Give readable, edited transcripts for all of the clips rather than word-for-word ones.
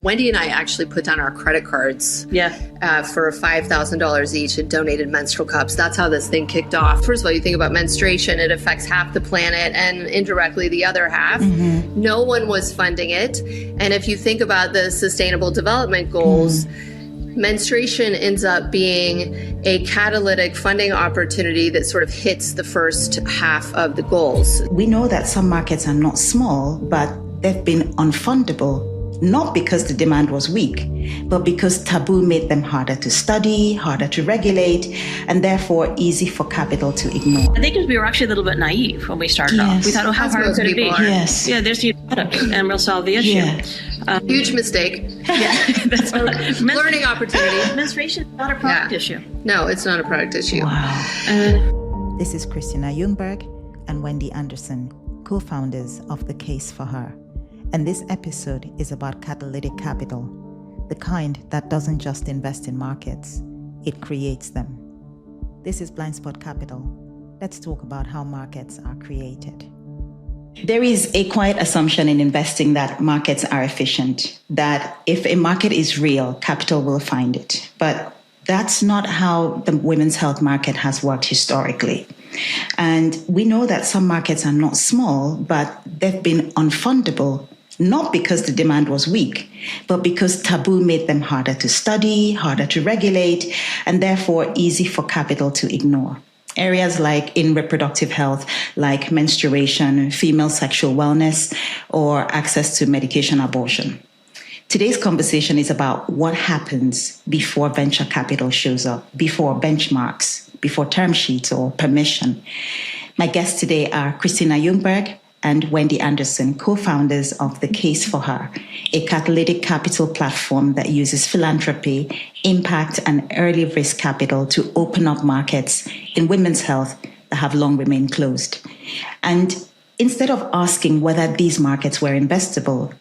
Wendy and I actually put down our credit cards for $5,000 each and donated menstrual cups. That's how this thing kicked off. First of all, you think about menstruation, it affects half the planet and indirectly the other half. Mm-hmm. No one was funding it. And if you think about the Sustainable Development Goals, menstruation ends up being a catalytic funding opportunity that sort of hits the first half of the goals. We know that some markets are not small, but they've been unfundable. Not because the demand was weak, but because taboo made them harder to study, harder to regulate, and therefore easy for capital to ignore. I think we were actually a little bit naive when we started off. We thought, oh, how hard could it be? Yes. Yeah, there's new product, and we'll solve the issue. Yeah. Huge mistake. That's a learning opportunity. Menstruation is not a product issue. No, it's not a product issue. Wow. This is Christina Ljungberg and Wendy Anderson, co-founders of The Case for Her. And this episode is about catalytic capital, the kind that doesn't just invest in markets, it creates them. This is Blind Spot Capital. Let's talk about how markets are created. There is a quiet assumption in investing that markets are efficient, that if a market is real, capital will find it. But that's not how the women's health market has worked historically. And we know that some markets are not small, but they've been unfundable. Not because the demand was weak, but because taboo made them harder to study, harder to regulate, and therefore easy for capital to ignore. Areas like in reproductive health, like menstruation, female sexual wellness, or access to medication abortion. Today's conversation is about what happens before venture capital shows up, before benchmarks, before term sheets or permission. My guests today are Christina Ljungberg and Wendy Anderson, co-founders of The Case for Her, a catalytic capital platform that uses philanthropy, impact, and early risk capital to open up markets in women's health that have long remained closed. And instead of asking whether these markets were investable,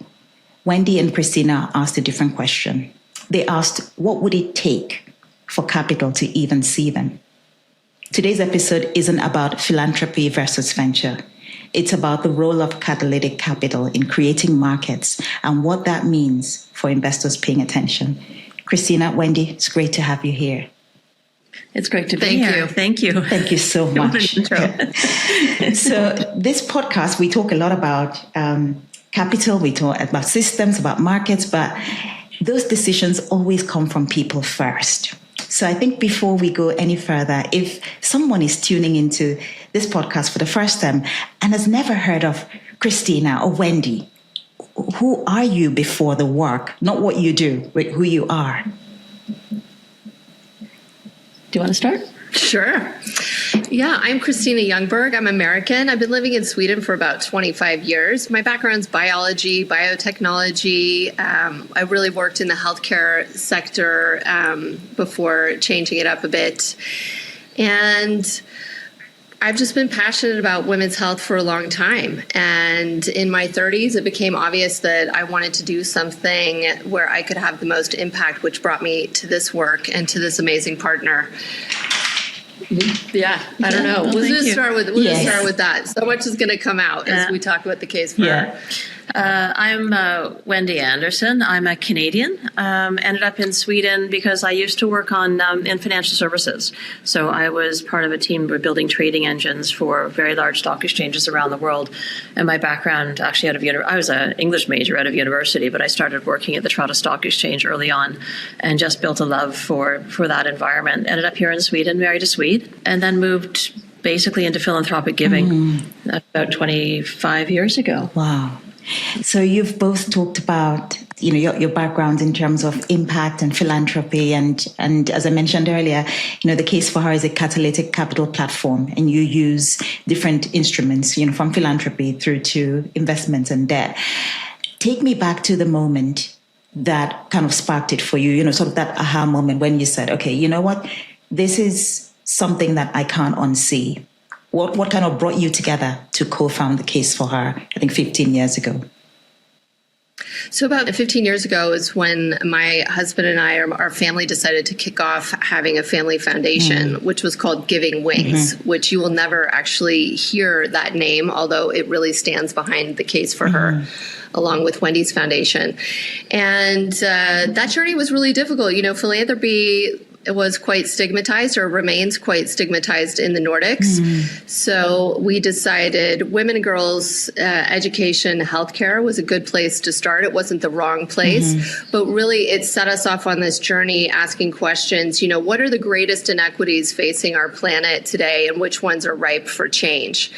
Wendy and Christina asked a different question. They asked, what would it take for capital to even see them? Today's episode isn't about philanthropy versus venture. It's about the role of catalytic capital in creating markets and what that means for investors paying attention. Christina, Wendy, it's great to have you here. It's great to be here. Thank you. Thank you so much. So this podcast, we talk a lot about capital, we talk about systems, about markets, but those decisions always come from people first. So I think before we go any further, if someone is tuning into this podcast for the first time and has never heard of Christina or Wendy, who are you before the work? Not what you do, but who you are. Do you want to start? Sure. Yeah, I'm Christina Ljungberg. I'm American. I've been living in Sweden for about 25 years. My background's biology, biotechnology. I really worked in the healthcare sector before changing it up a bit. And I've just been passionate about women's health for a long time. And in my 30s, it became obvious that I wanted to do something where I could have the most impact, which brought me to this work and to this amazing partner. Yeah, I don't know. We'll just start with that. So much is going to come out as we talk about The Case for Her. I'm Wendy Anderson. I'm a Canadian. Ended up in Sweden because I used to work on in financial services. So I was part of a team building trading engines for very large stock exchanges around the world. And my background actually I was an English major out of university, but I started working at the Toronto Stock Exchange early on and just built a love for that environment. Ended up here in Sweden, married a Swede, and then moved basically into philanthropic giving about 25 years ago. Wow. So you've both talked about, your background in terms of impact and philanthropy. And as I mentioned earlier, The Case for Her is a catalytic capital platform, and you use different instruments, from philanthropy through to investments and debt. Take me back to the moment that kind of sparked it for you, sort of that aha moment when you said, okay, you know what, this is something that I can't unsee. What kind of brought you together to co-found The Case for Her, I think 15 years ago? So about 15 years ago is when my husband and I, our family, decided to kick off having a family foundation, which was called Giving Wings, which you will never actually hear that name, although it really stands behind The Case for Her. along with Wendy's foundation. And that journey was really difficult. Philanthropy was quite stigmatized, or remains quite stigmatized, in the Nordics. So we decided women and girls education, healthcare was a good place to start. It wasn't the wrong place, but really it set us off on this journey asking questions, what are the greatest inequities facing our planet today, and which ones are ripe for change?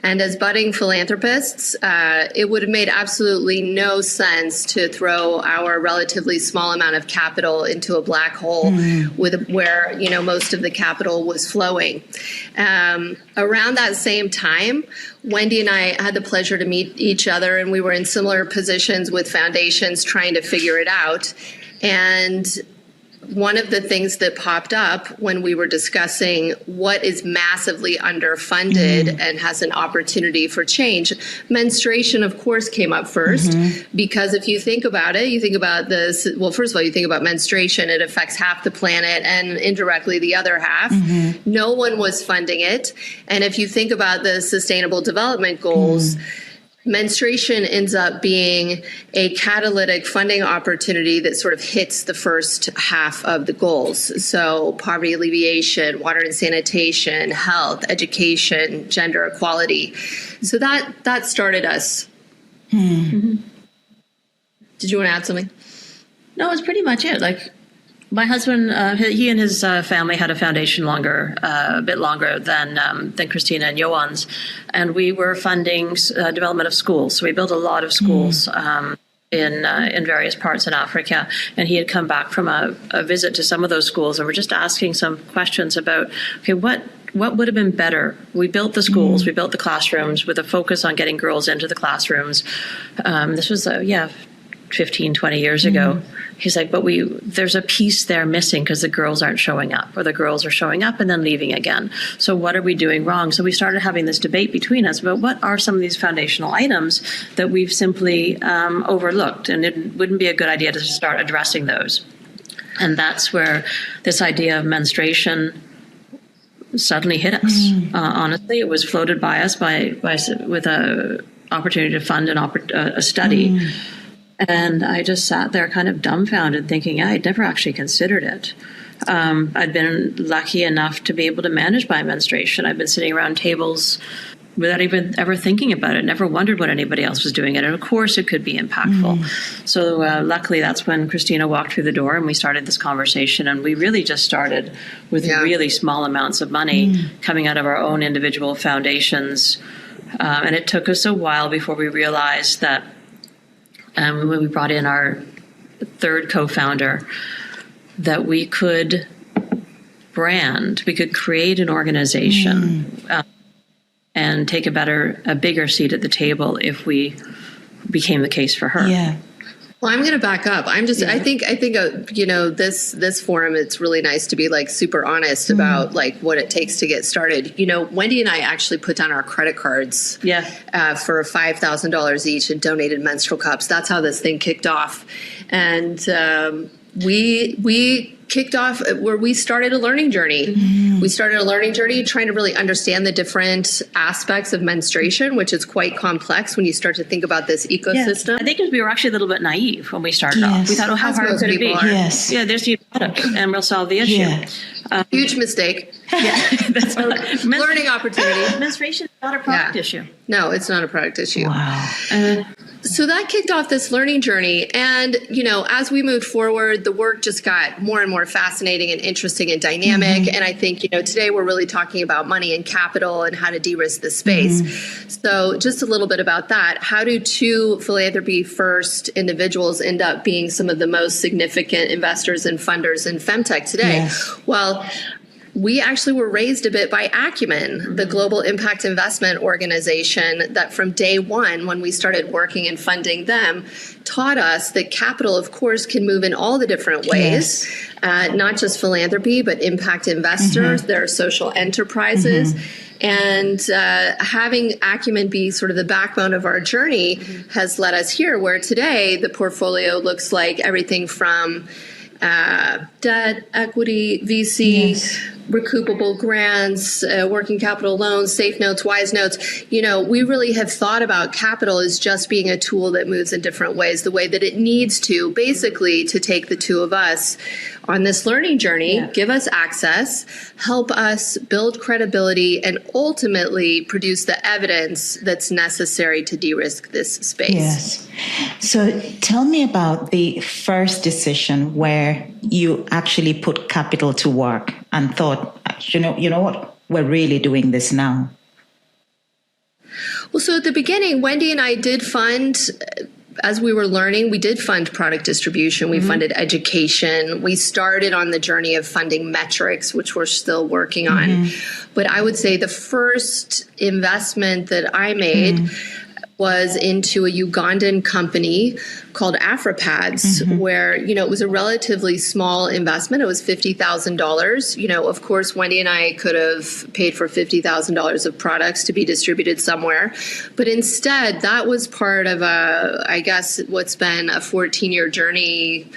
And as budding philanthropists, it would have made absolutely no sense to throw our relatively small amount of capital into a black hole where most of the capital was flowing. Around that same time, Wendy and I had the pleasure to meet each other, and we were in similar positions with foundations trying to figure it out. And one of the things that popped up when we were discussing what is massively underfunded and has an opportunity for change, menstruation, of course, came up first. Because if you think about it, you think about this, well, first of all, you think about menstruation, it affects half the planet and indirectly the other half. No one was funding it. And if you think about the Sustainable Development Goals, menstruation ends up being a catalytic funding opportunity that sort of hits the first half of the goals. So poverty alleviation, water and sanitation, health, education, gender equality. So that started us. Did you want to add something? No, it's pretty much it. Like, my husband, he and his family had a foundation a bit longer than Christina and Johan's, and we were funding development of schools. So we built a lot of schools in various parts in Africa, and he had come back from a visit to some of those schools, and we're just asking some questions about, okay, what would have been better? We built the schools, we built the classrooms with a focus on getting girls into the classrooms. This was 15, 20 years ago. He's like, but there's a piece there missing because the girls aren't showing up, or the girls are showing up and then leaving again. So what are we doing wrong? So we started having this debate between us about what are some of these foundational items that we've simply overlooked, and it wouldn't be a good idea to start addressing those. And that's where this idea of menstruation suddenly hit us. Honestly, it was floated by us with a opportunity to fund a study. And I just sat there kind of dumbfounded thinking, I'd never actually considered it. I'd been lucky enough to be able to manage my menstruation. I've been sitting around tables without even ever thinking about it, never wondered what anybody else was doing. And of course, it could be impactful. So luckily, that's when Christina walked through the door and we started this conversation. And we really just started with really small amounts of money coming out of our own individual foundations. And it took us a while before we realized that when we brought in our third co-founder, that we could create an organization and take a bigger seat at the table if we became the case for her. Yeah. Well, I'm going to back up. I think this forum, it's really nice to be like super honest about like what it takes to get started. Wendy and I actually put down our credit cards for $5,000 each and donated menstrual cups. That's how this thing kicked off. And we kicked off where we started a learning journey. We started a learning journey trying to really understand the different aspects of menstruation, which is quite complex when you start to think about this ecosystem. I think we were actually a little bit naive when we started off. We thought, how hard could it be? Yes. Yeah, there's the product, and we'll solve the issue. Yeah. Huge mistake. That's learning opportunity. Menstruation is not a product issue. No, it's not a product issue. Wow. So that kicked off this learning journey. And, as we moved forward, the work just got more and more fascinating and interesting and dynamic. And I think, today we're really talking about money and capital and how to de-risk the space. So just a little bit about that. How do two philanthropy first individuals end up being some of the most significant investors and funders in femtech today? Yes. Well, we actually were raised a bit by Acumen, the global impact investment organization that from day one, when we started working and funding them, taught us that capital, of course, can move in all the different ways, not just philanthropy, but impact investors, there are social enterprises. And having Acumen be sort of the backbone of our journey has led us here, where today the portfolio looks like everything from debt, equity, VC, recoupable grants, working capital loans, safe notes, wise notes. We really have thought about capital as just being a tool that moves in different ways, the way that it needs to, basically to take the two of us on this learning journey, give us access, help us build credibility, and ultimately produce the evidence that's necessary to de-risk this space. Yes. So tell me about the first decision where you actually put capital to work and thought, you know what, we're really doing this now. Well, so at the beginning, Wendy and I did fund, as we were learning, we did fund product distribution. We funded education. We started on the journey of funding metrics, which we're still working on. But I would say the first investment that I made was into a Ugandan company called AfriPads, where, it was a relatively small investment. It was $50,000. Of course, Wendy and I could have paid for $50,000 of products to be distributed somewhere. But instead, that was part of what's been a 14-year journey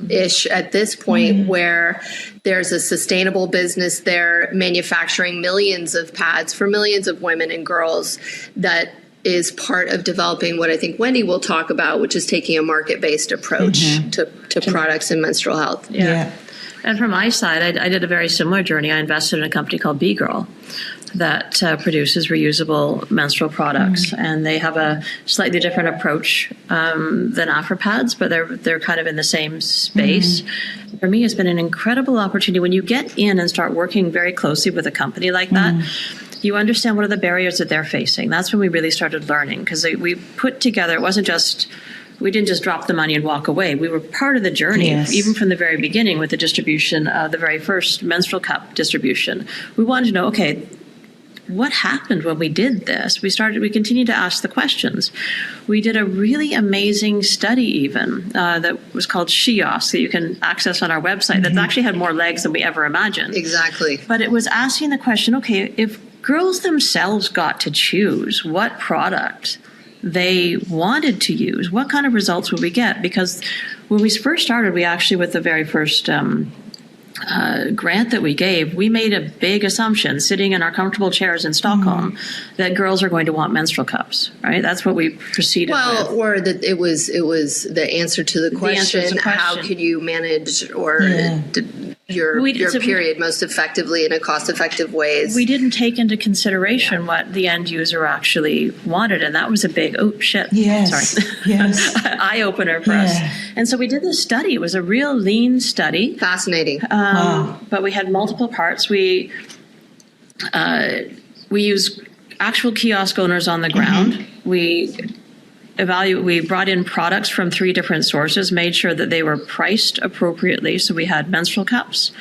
ish at this point, where there's a sustainable business there manufacturing millions of pads for millions of women and girls that is part of developing what I think Wendy will talk about, which is taking a market-based approach to products in menstrual health. Yeah. And from my side, I did a very similar journey. I invested in a company called B-Girl that produces reusable menstrual products, and they have a slightly different approach than AfriPads, but they're kind of in the same space. For me, it's been an incredible opportunity when you get in and start working very closely with a company like that. You understand what are the barriers that they're facing. That's when we really started learning, because we put together, we didn't just drop the money and walk away. We were part of the journey, even from the very beginning with the distribution, the very first menstrual cup distribution. We wanted to know, okay, what happened when we did this? We continued to ask the questions. We did a really amazing study even that was called SHEOS that you can access on our website that actually had more legs than we ever imagined. Exactly. But it was asking the question, okay, if girls themselves got to choose what product they wanted to use, what kind of results would we get? Because when we first started, we actually, with the very first grant that we gave, we made a big assumption sitting in our comfortable chairs in Stockholm that girls are going to want menstrual cups, right? That's what we proceeded with. Or that it was the answer to the question, how can you manage your period most effectively in a cost-effective ways? We didn't take into consideration what the end user actually wanted, and that was a big, eye-opener for us. And so we did this study. It was a real lean study. Fascinating. But we had multiple parts. We used actual kiosk owners on the ground. We brought in products from 3 different sources, made sure that they were priced appropriately. So we had menstrual cups,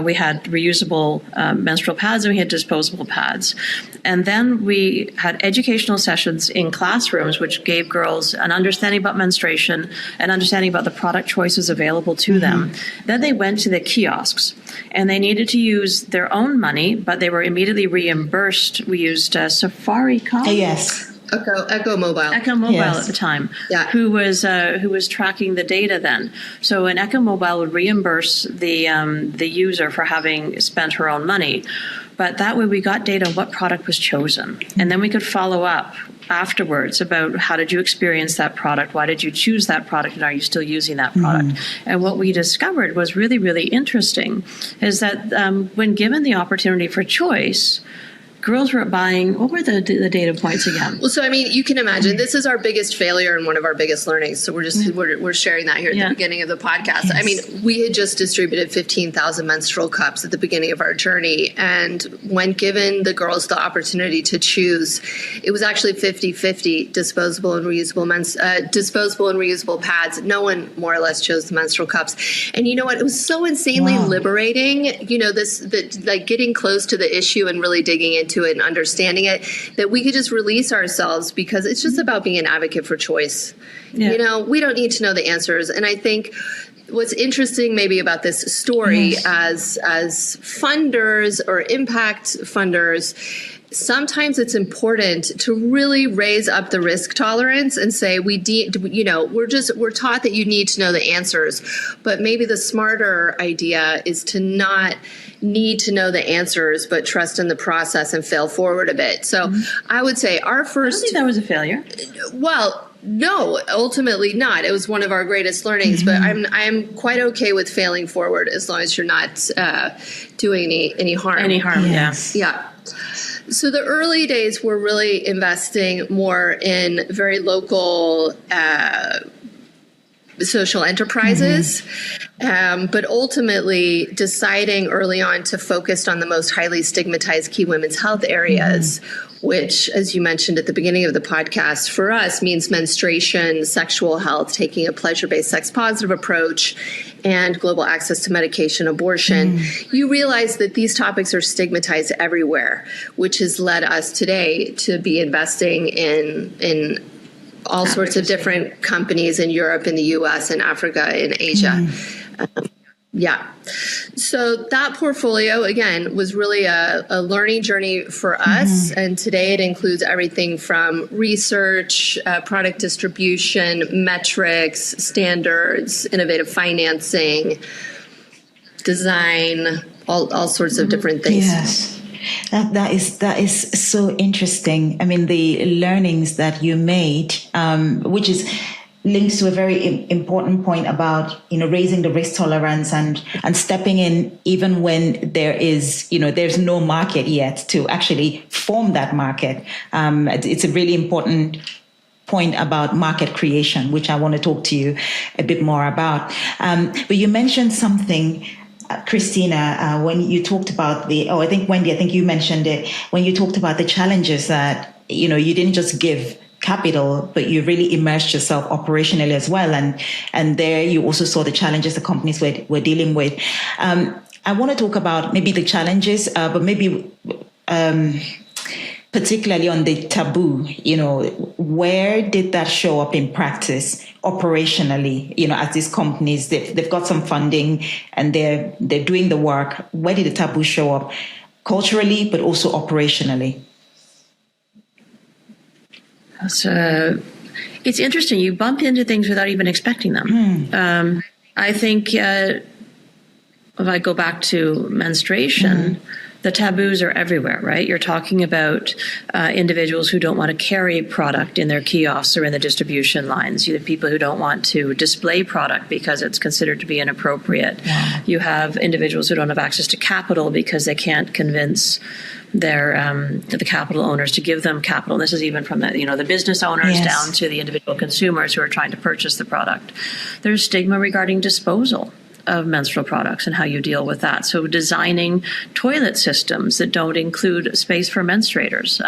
we had reusable menstrual pads, and we had disposable pads. And then we had educational sessions in classrooms, which gave girls an understanding about menstruation, an understanding about the product choices available to them. Then they went to the kiosks, and they needed to use their own money, but they were immediately reimbursed. We used Safaricom. Echo Mobile at the time, who was tracking the data then. So an Echo Mobile would reimburse the user for having spent her own money, but that way we got data on what product was chosen, and then we could follow up afterwards about how did you experience that product, why did you choose that product, and are you still using that product? And what we discovered was really, really interesting is that when given the opportunity for choice, girls were buying, what were the data points again? Well, so, I mean, you can imagine this is our biggest failure and one of our biggest learnings. So we're sharing that here at the beginning of the podcast. I mean, we had just distributed 15,000 menstrual cups at the beginning of our journey. And when given the girls the opportunity to choose, it was actually 50-50 disposable and reusable pads. No one more or less chose the menstrual cups. And you know what? It was so insanely liberating, getting close to the issue and really digging into it and understanding it, that we could just release ourselves, because it's just about being an advocate for choice. We don't need to know the answers. And I think what's interesting maybe about this story as funders or impact funders sometimes it's important to really raise up the risk tolerance and say we're taught that you need to know the answers, but maybe the smarter idea is to not need to know the answers, but trust in the process and fail forward a bit. So I would say our first... I don't think that was a failure. Well, no, ultimately not. It was one of our greatest learnings, but I'm quite okay with failing forward as long as you're not doing any harm. Any harm, Yes. Yeah. So the early days were really investing more in very local social enterprises, but ultimately deciding early on to focus on the most highly stigmatized key women's health areas, which, as you mentioned at the beginning of the podcast, for us means menstruation, sexual health, taking a pleasure-based sex-positive approach, and global access to medication, abortion. You realize that these topics are stigmatized everywhere, which has led us today to be investing in all sorts of different companies in Europe, in the US, in Africa, in Asia. So that portfolio, again, was really a learning journey for us. And today it includes everything from research, product distribution, metrics, standards, innovative financing, design, all sorts of different things. Yes. That is so interesting. I mean, the learnings that you made, which is links to a very important point about, raising the risk tolerance and stepping in even when there is, there's no market yet to actually form that market. It's a really important point about market creation, which I want to talk to you a bit more about. But you mentioned something, Christina, when you talked about I think Wendy, you mentioned it, when you talked about the challenges that, you didn't just give capital, but you really immersed yourself operationally as well. And there you also saw the challenges the companies were dealing with. I want to talk about maybe the challenges, but maybe particularly on the taboo, where did that show up in practice operationally, as these companies, they've got some funding and they're doing the work. Where did the taboo show up culturally, but also operationally? So it's interesting. You bump into things without even expecting them. I think if I go back to menstruation, the taboos are everywhere, right? You're talking about individuals who don't want to carry product in their kiosks or in the distribution lines. You have people who don't want to display product because it's considered to be inappropriate. Yeah. You have individuals who don't have access to capital because they can't convince the capital owners to give them capital. And this is even from the business owners down to the individual consumers who are trying to purchase the product. There's stigma regarding disposal of menstrual products and how you deal with that. So designing toilet systems that don't include space for menstruators.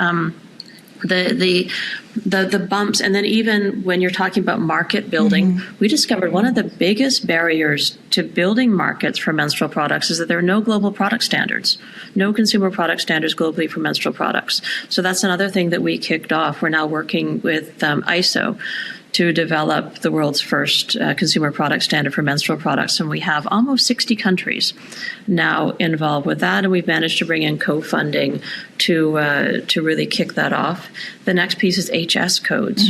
The bumps, and then even when you're talking about market building, we discovered one of the biggest barriers to building markets for menstrual products is that there are no global product standards, no consumer product standards globally for menstrual products. So that's another thing that we kicked off. We're now working with ISO to develop the world's first consumer product standard for menstrual products. And we have almost 60 countries now involved with that. And we've managed to bring in co-funding to really kick that off. The next piece is HS codes,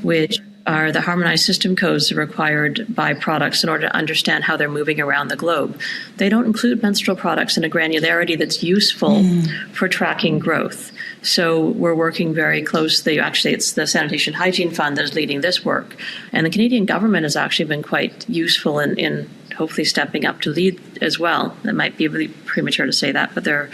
which are the harmonized system codes required by products in order to understand how they're moving around the globe. They don't include menstrual products in a granularity that's useful for tracking growth. So we're working very closely. Actually, it's the Sanitation Hygiene Fund that is leading this work. And the Canadian government has actually been quite useful in hopefully stepping up to lead as well. It might be really premature to say that, but they're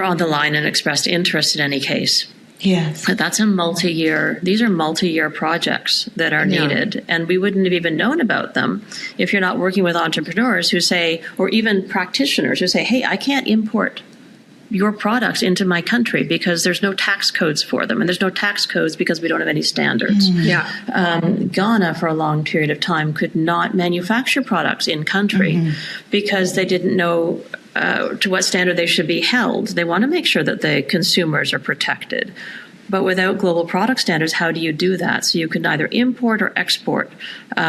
on the line and expressed interest in any case. Yes. But these are multi-year projects that are needed. And we wouldn't have even known about them if you're not working with entrepreneurs who say, or even practitioners who say, hey, I can't import your products into my country because there's no tax codes for them. And there's no tax codes because we don't have any standards. Ghana, for a long period of time, could not manufacture products in country because they didn't know to what standard they should be held. They want to make sure that the consumers are protected. But without global product standards, how do you do that? So you can either import or export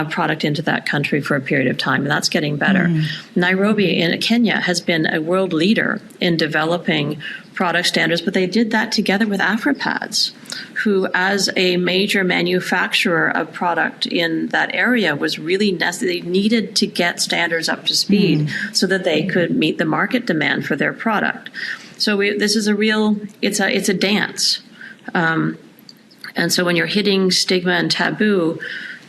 product into that country for a period of time, and that's getting better. Nairobi in Kenya has been a world leader in developing product standards, but they did that together with AfriPads, who, as a major manufacturer of product in that area, was really necessary. They needed to get standards up to speed so that they could meet the market demand for their product. So this is it's a dance. And so when you're hitting stigma and taboo,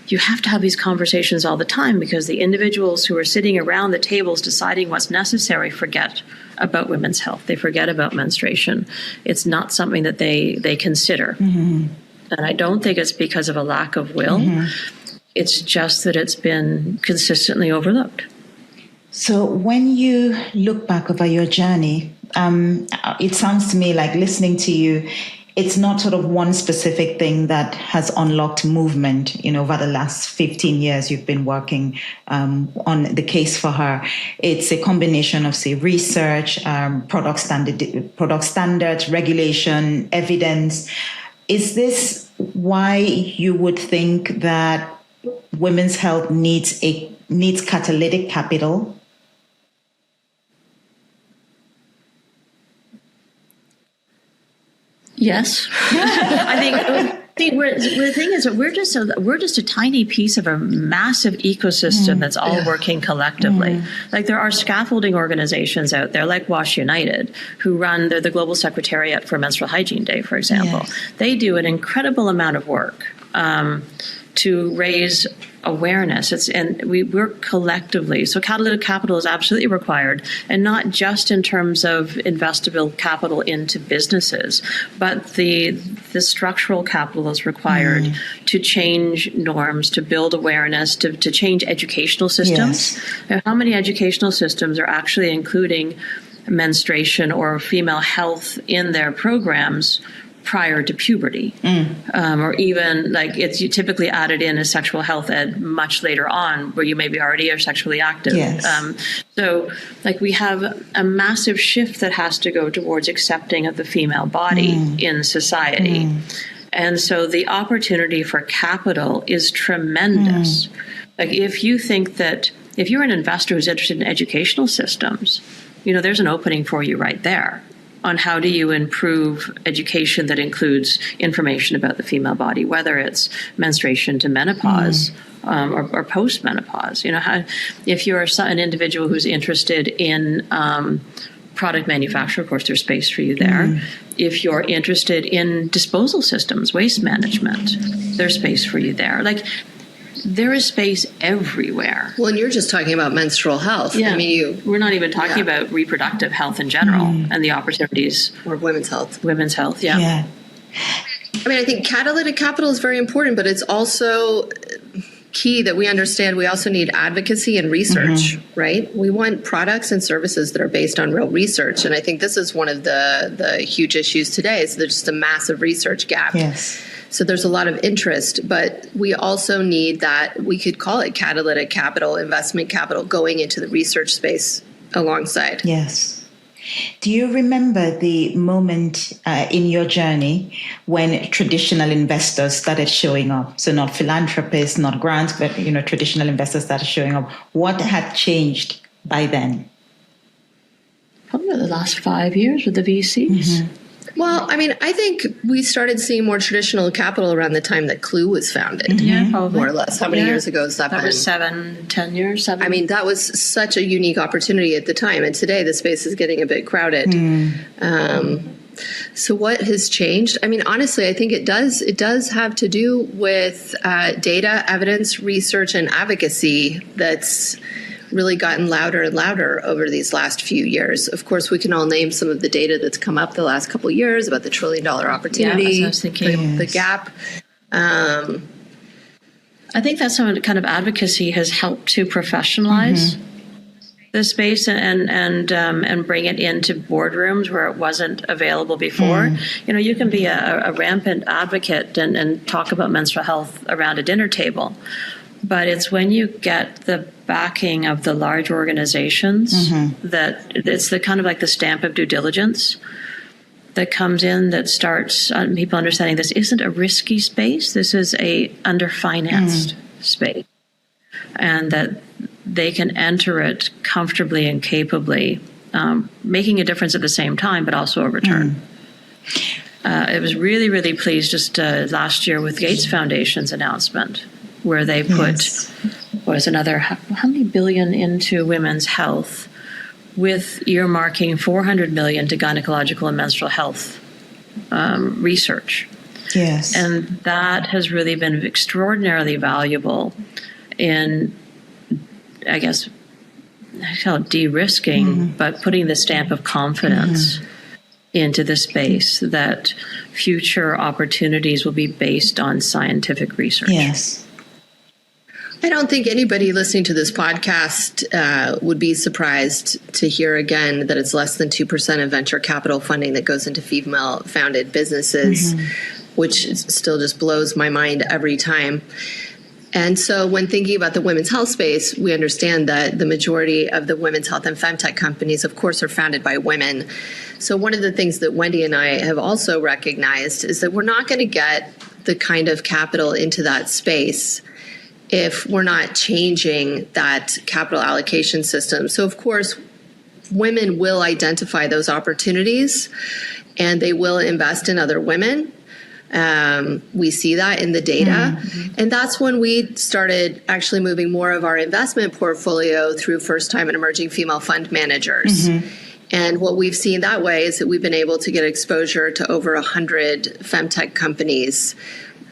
you have to have these conversations all the time, because the individuals who are sitting around the tables deciding what's necessary forget about women's health. They forget about menstruation. It's not something that they consider. And I don't think it's because of a lack of will. It's just that it's been consistently overlooked. So when you look back over your journey, it sounds to me like, listening to you, it's not sort of one specific thing that has unlocked movement. Over the last 15 years, you've been working on the case for her. It's a combination of, say, research, product standards, regulation, evidence. Is this why you would think that women's health needs catalytic capital? Yes, I think the thing is that we're just a tiny piece of a massive ecosystem that's all working collectively. Like, there are scaffolding organizations out there, like Wash United, who they're the global secretariat for Menstrual Hygiene Day, for example. Yes. They do an incredible amount of work to raise awareness. And we work collectively. So catalytic capital is absolutely required, and not just in terms of investable capital into businesses, but the structural capital is required to change norms, to build awareness, to change educational systems. Yes. How many educational systems are actually including menstruation or female health in their programs prior to puberty, or even you typically added in as sexual health ed much later on, where you maybe already are sexually active. Yes. So we have a massive shift that has to go towards accepting of the female body in society. And so the opportunity for capital is tremendous. If you think that, if you're an investor who's interested in educational systems, there's an opening for you right there on how do you improve education that includes information about the female body, whether it's menstruation to menopause or post-menopause. If you're an individual who's interested in product manufacture, of course, there's space for you there. If you're interested in disposal systems, waste management, there's space for you there. There is space everywhere. Well, and you're just talking about menstrual health. Yeah. We're not even talking about reproductive health in general and the opportunities. Or women's health. Women's health, yeah. I think catalytic capital is very important, but it's also key that we understand we also need advocacy and research, right? We want products and services that are based on real research. And I think this is one of the huge issues today. So there's just a massive research gap. Yes. So there's a lot of interest, but we also need that, we could call it catalytic capital, investment capital, going into the research space alongside. Yes. Do you remember the moment in your journey when traditional investors started showing up? So not philanthropists, not grants, but traditional investors started showing up. What had changed by then? Probably the last 5 years with the VCs. Well, I think we started seeing more traditional capital around the time that Clue was founded. Yeah, probably. More or less. How many years ago has that been? That was 10 years. That was such a unique opportunity at the time. And today the space is getting a bit crowded. So what has changed? Honestly, I think it does have to do with data, evidence, research, and advocacy that's really gotten louder and louder over these last few years. Of course, we can all name some of the data that's come up the last couple of years about the $1 trillion opportunity, the gap. I think that some kind of advocacy has helped to professionalize the space and bring it into boardrooms where it wasn't available before. You can be a rampant advocate and talk about menstrual health around a dinner table, but it's when you get the backing of the large organizations that it's the kind of the stamp of due diligence that comes in that starts people understanding this isn't a risky space. This is a underfinanced space, and that they can enter it comfortably and capably, making a difference at the same time, but also a return. I was really, really pleased just last year with Gates Foundation's announcement, where they put how many billion into women's health, with earmarking $400 million to gynecological and menstrual health research. Yes. And that has really been extraordinarily valuable in, I guess, I call it de-risking, but putting the stamp of confidence into the space that future opportunities will be based on scientific research. Yes. I don't think anybody listening to this podcast would be surprised to hear again that it's less than 2% of venture capital funding that goes into female-founded businesses, which still just blows my mind every time. And so when thinking about the women's health space, we understand that the majority of the women's health and femtech companies, of course, are founded by women. So one of the things that Wendy and I have also recognized is that we're not going to get the kind of capital into that space if we're not changing that capital allocation system. So, of course, women will identify those opportunities and they will invest in other women. We see that in the data. And that's when we started actually moving more of our investment portfolio through first-time and emerging female fund managers. And what we've seen that way is that we've been able to get exposure to over 100 femtech companies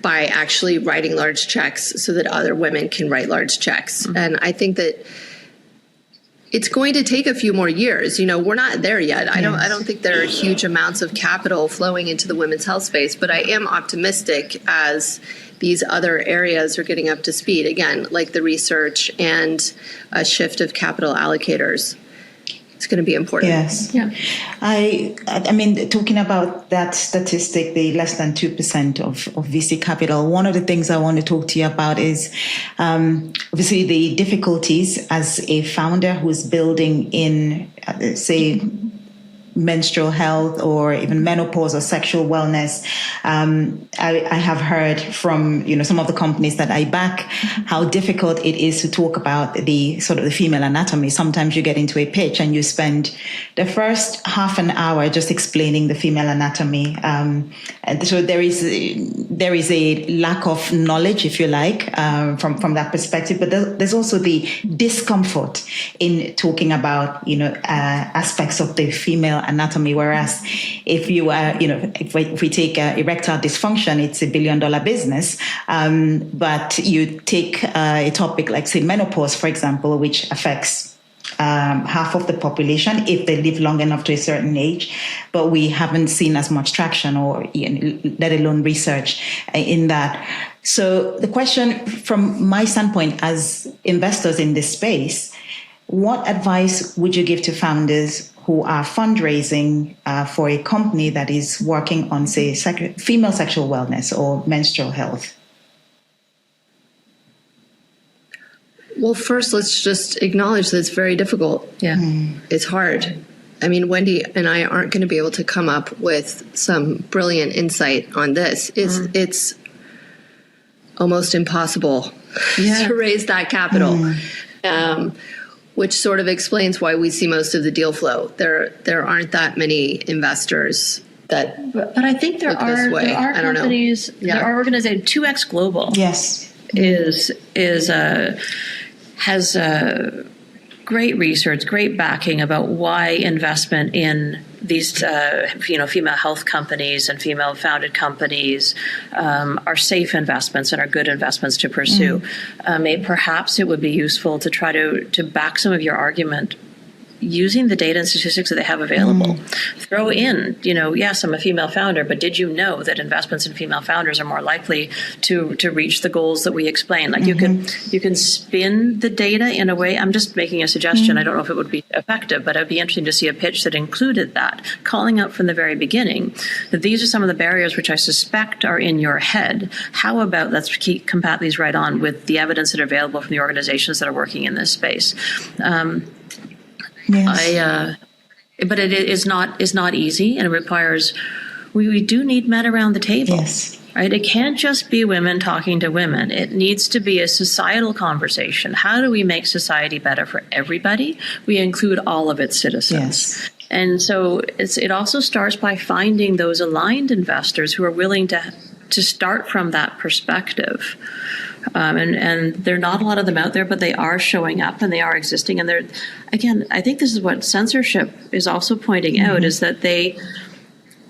by actually writing large checks so that other women can write large checks. And I think that it's going to take a few more years. You know, we're not there yet. I don't think there are huge amounts of capital flowing into the women's health space, but I am optimistic as these other areas are getting up to speed, again, like the research and a shift of capital allocators. It's going to be important. Yes. Yeah. I mean, talking about that statistic, the less than 2% of VC capital, one of the things I want to talk to you about is obviously the difficulties as a founder who's building in, say, menstrual health or even menopause or sexual wellness. I have heard from, some of the companies that I back how difficult it is to talk about the sort of the female anatomy. Sometimes you get into a pitch and you spend the first half an hour just explaining the female anatomy. And so there is a lack of knowledge, if you like, from that perspective. But there's also the discomfort in talking about, aspects of the female anatomy. Whereas if you are, if we take erectile dysfunction, it's $1 billion business. But you take a topic like, say, menopause, for example, which affects half of the population if they live long enough to a certain age, but we haven't seen as much traction or let alone research in that. So the question from my standpoint as investors in this space, what advice would you give to founders who are fundraising for a company that is working on, say, female sexual wellness or menstrual health? Well, first, let's just acknowledge that it's very difficult. Yeah. It's hard. I mean, Wendy and I aren't going to be able to come up with some brilliant insight on this. It's almost impossible to raise that capital, which sort of explains why we see most of the deal flow. There aren't that many investors that. But I think there are companies. There are organizations. 2X Global. Yes. Has great research, great backing about why investment in these, female health companies and female-founded companies are safe investments and are good investments to pursue. Perhaps it would be useful to try to back some of your argument using the data and statistics that they have available. Throw in, yes, I'm a female founder, but did you know that investments in female founders are more likely to reach the goals that we explain? Like you can spin the data in a way. I'm just making a suggestion. I don't know if it would be effective, but it'd be interesting to see a pitch that included that, calling out from the very beginning that these are some of the barriers which I suspect are in your head. How about let's combat these right on with the evidence that are available from the organizations that are working in this space. Yes. but it is not easy, and it requires, we do need men around the table. Yes. Right? It can't just be women talking to women. It needs to be a societal conversation. How do we make society better for everybody? We include all of its citizens. Yes. And so it also starts by finding those aligned investors who are willing to start from that perspective. And there are not a lot of them out there, but they are showing up and they are existing. And they're, again, I think this is what censorship is also pointing out, is that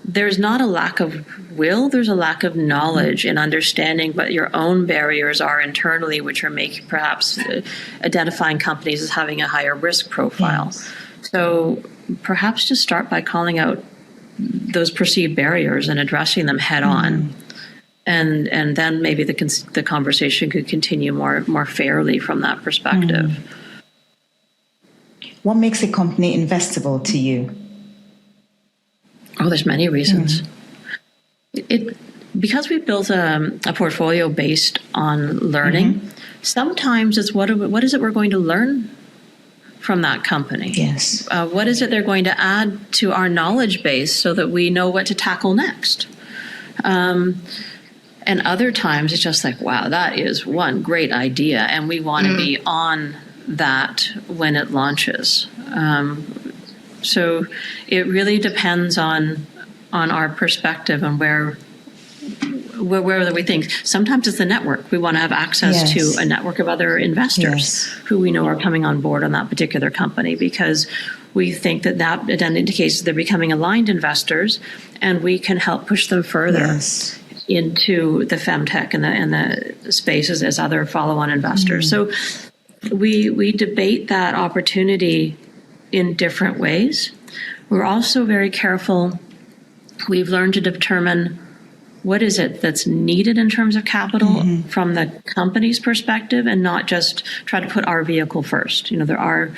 there's not a lack of will, there's a lack of knowledge and understanding what your own barriers are internally, which are making perhaps identifying companies as having a higher risk profile. Yes. So perhaps just start by calling out those perceived barriers and addressing them head on. And then maybe the conversation could continue more fairly from that perspective. What makes a company investable to you? Oh, there's many reasons. Because we built a portfolio based on learning, sometimes it's what is it we're going to learn from that company? Yes. What is it they're going to add to our knowledge base so that we know what to tackle next? And other times it's just like, wow, that is one great idea, and we want to be on that when it launches. So it really depends on our perspective and where we think. Sometimes it's the network. We want to have access to a network of other investors who we know are coming on board on that particular company, because we think that then indicates they're becoming aligned investors, and we can help push them further into the femtech and the spaces as other follow-on investors. So we debate that opportunity in different ways. We're also very careful. We've learned to determine what is it that's needed in terms of capital from the company's perspective, and not just try to put our vehicle first. There are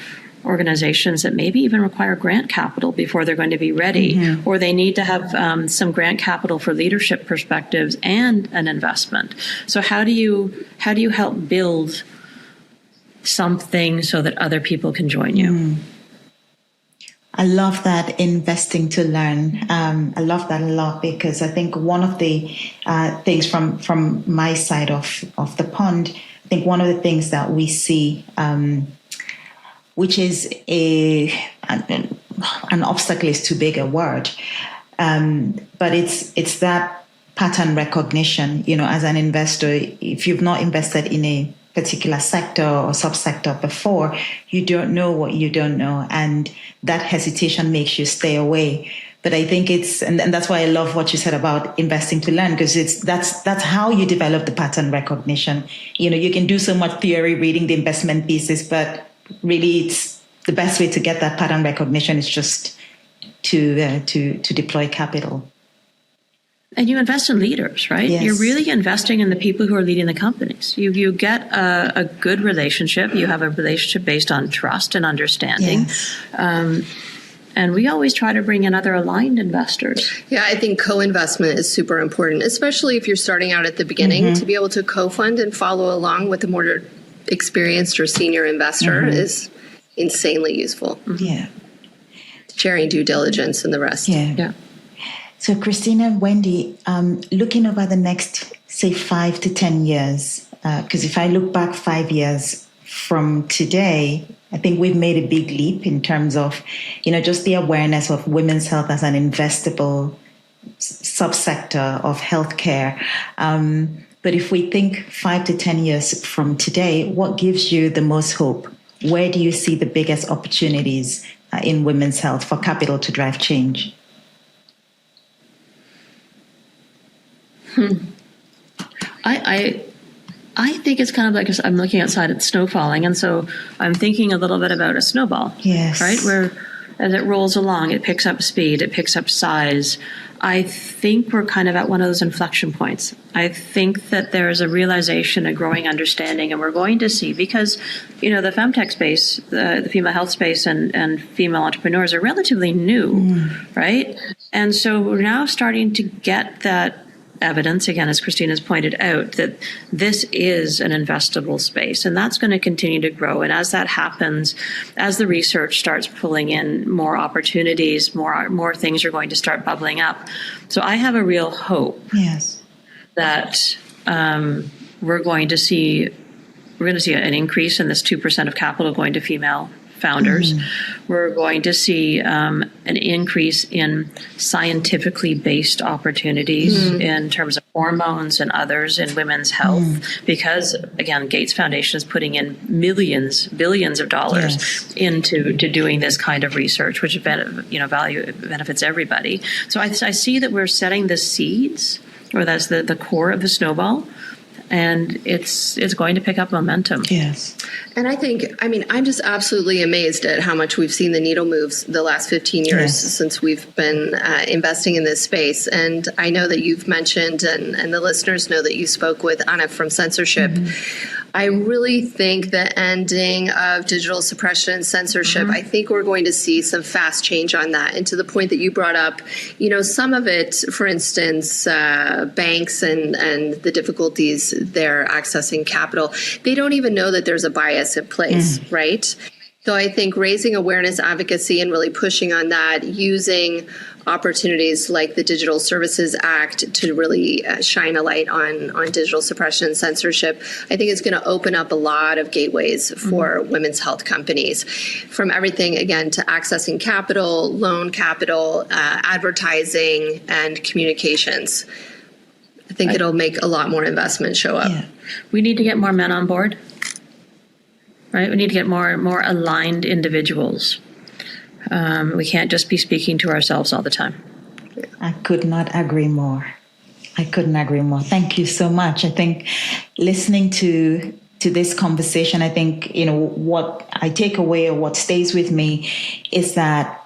organizations that maybe even require grant capital before they're going to be ready, or they need to have some grant capital for leadership perspectives and an investment. So how do you help build something so that other people can join you? I love that, investing to learn. I love that a lot, because I think one of the things from my side of the pond, I think one of the things that we see, which is an obstacle is too big a word, but it's that pattern recognition. As an investor, if you've not invested in a particular sector or subsector before, you don't know what you don't know, and that hesitation makes you stay away. But I think and that's why I love what you said about investing to learn, because that's how you develop the pattern recognition. You can do so much theory reading the investment pieces, but really it's the best way to get that pattern recognition is just to deploy capital. And you invest in leaders, right? Yes. You're really investing in the people who are leading the companies. You get a good relationship. You have a relationship based on trust and understanding. Yes. And we always try to bring in other aligned investors. Yeah, I think co-investment is super important, especially if you're starting out at the beginning. To be able to co-fund and follow along with a more experienced or senior investor is insanely useful. Yeah. Sharing due diligence and the rest. Yeah. So Christina and Wendy, looking over the next, say, 5 to 10 years, because if I look back 5 years from today, I think we've made a big leap in terms of, just the awareness of women's health as an investable subsector of healthcare. But if we think 5 to 10 years from today, what gives you the most hope? Where do you see the biggest opportunities in women's health for capital to drive change? I think it's kind of like I'm looking outside at snow falling, and so I'm thinking a little bit about a snowball. Yes. Right? Where as it rolls along, it picks up speed, it picks up size. I think we're kind of at one of those inflection points. I think that there is a realization, a growing understanding, and we're going to see, because, the femtech space, the female health space and female entrepreneurs are relatively new, right? And so we're now starting to get that evidence, again, as Christina's pointed out, that this is an investable space, and that's going to continue to grow. And as that happens, as the research starts pulling in more opportunities, more things are going to start bubbling up. So I have a real hope that we're going to see an increase in this 2% of capital going to female founders. We're going to see an increase in scientifically based opportunities in terms of hormones and others in women's health, because again, Gates Foundation is putting in billions of dollars into doing this kind of research, which benefits everybody. So I see that we're setting the seeds, or that's the core of the snowball. And it's going to pick up momentum. Yes. And I'm just absolutely amazed at how much we've seen the needle moves the last 15 years since we've been investing in this space. And I know that you've mentioned, and the listeners know that you spoke with Anna from Censorship. I really think the ending of digital suppression and censorship, I think we're going to see some fast change on that. And to the point that you brought up, some of it, for instance, banks and the difficulties they're accessing capital, they don't even know that there's a bias in place, right? So I think raising awareness, advocacy, and really pushing on that, using opportunities like the Digital Services Act to really shine a light on digital suppression and censorship, I think it's going to open up a lot of gateways for women's health companies, from everything, again, to accessing capital, loan capital, advertising, and communications. I think it'll make a lot more investment show up. Yeah. We need to get more men on board, right? We need to get more aligned individuals. We can't just be speaking to ourselves all the time. I could not agree more. Thank you so much. I think listening to this conversation, I think, what I take away or what stays with me is that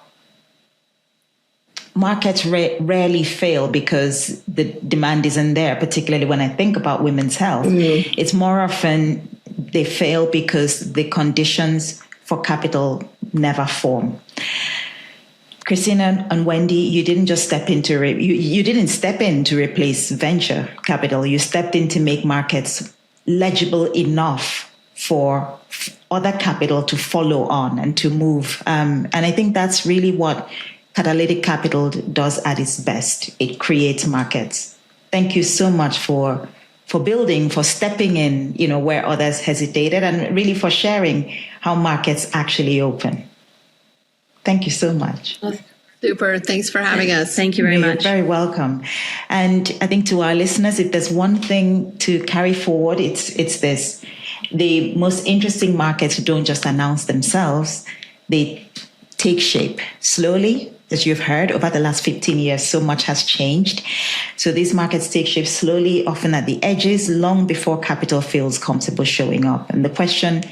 markets rarely fail because the demand isn't there, particularly when I think about women's health. It's more often they fail because the conditions for capital never form. Christina and Wendy, you didn't just step in you didn't step in to replace venture capital. You stepped in to make markets legible enough for other capital to follow on and to move. And I think that's really what Catalytic Capital does at its best. It creates markets. Thank you so much for building, for stepping in, where others hesitated, and really for sharing how markets actually open. Thank you so much. Super. Thanks for having us. Thank you very much. You're very welcome. And I think to our listeners, if there's one thing to carry forward, it's this. The most interesting markets don't just announce themselves. They take shape slowly. As you've heard, over the last 15 years, so much has changed. So these markets take shape slowly, often at the edges, long before capital feels comfortable showing up. And the question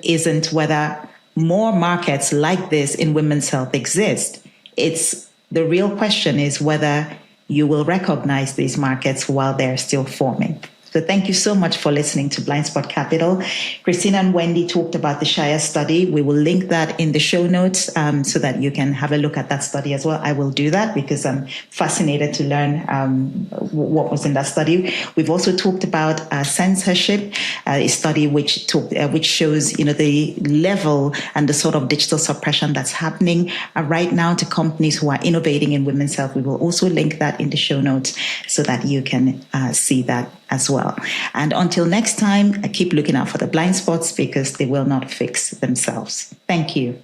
isn't whether more markets like this in women's health exist. The real question is whether you will recognize these markets while they're still forming. So thank you so much for listening to Blind Spot Capital. Christina and Wendy talked about the Shire study. We will link that in the show notes so that you can have a look at that study as well. I will do that because I'm fascinated to learn what was in that study. We've also talked about censorship, a study which shows the level and the sort of digital suppression that's happening right now to companies who are innovating in women's health. We will also link that in the show notes so that you can see that as well. And until next time, keep looking out for the blind spots because they will not fix themselves. Thank you.